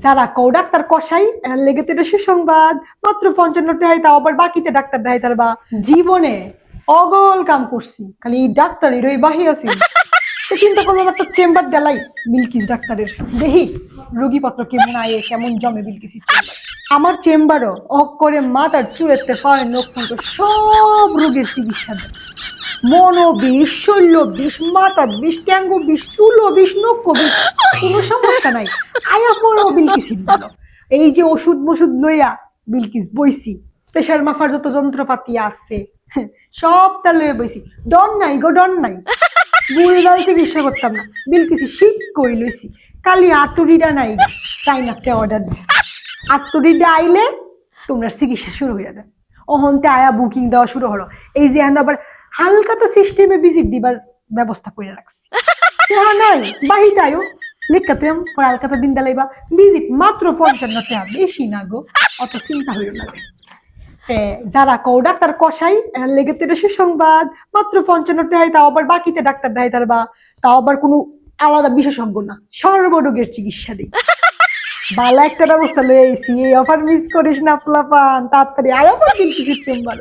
যারা কও ডাক্তার কষাই এর লেগে তো এটা সুসংবাদ। মাত্র 55 টাকায়, তাও আবার বাকিতে ডাক্তার দেখাই তার বা জীবনে অগল কাম করছি, খালি ডাক্তারই রই বাহি আছি। তো চিন্তা করলাম একটা চেম্বার দেলাই বিলকিস ডাক্তারের, দেখি রোগীপত্র কেমন আয়ে কেমন জমে বিলকিসির চেম্বার। আমার চেম্বারও অক করে মাথার চুলেতে পায়ের নখ পর্যন্ত সব রোগের চিকিৎসা দেয়। মনো বিষ, শৈল্য বিষ, মাথা বিষ, ট্যাঙ্গু বিষ, চুলো বিষ, নখ বিষ, কোনো সমস্যা নাই। আয়া পড়ো বিলকিসির ভালো। এই যে ওষুধ মষুধ লইয়া বিলকিস বইছি, প্রেশার মাপার যত যন্ত্রপাতি আছে সবটা লইয়া বইছি। ডন নাই গো, ডন নাই। বুড়ি গাল চিকিৎসা করতাম না, বিলকিসি শিখ কই লইছি। কালি আতুরিটা নাই, চাইনাতে অর্ডার দিছি। আতুরিটা আইলে তোমরা চিকিৎসা শুরু হয়ে যাবে। অহন্তে আয়া বুকিং দেওয়া শুরু হলো। এই যে এখন আবার হালকাতা সিস্টেমে ভিজিট দিবার ব্যবস্থা করে রাখছি। নাই বাহিটায়ও লেখাতে হালকাতা দিন দালাইবা ভিজিট মাত্র 55 টাকা, বেশি না গো, অত চিন্তা হইল না। যারা কও ডাক্তার কষাই এর লেগে তো এটা সুসংবাদ। মাত্র 55 টাকায়, তাও আবার বাকিতে ডাক্তার দেখাই তার বা, তাও আবার কোনো আলাদা বিশেষজ্ঞ না, সর্বরোগের চিকিৎসা দিই। ভালো একটা ব্যবস্থা লয়ে আইছি, এই অফার মিস করিস না পোলাপান, তাড়াতাড়ি আয় আমার বিলকিসির চেম্বার।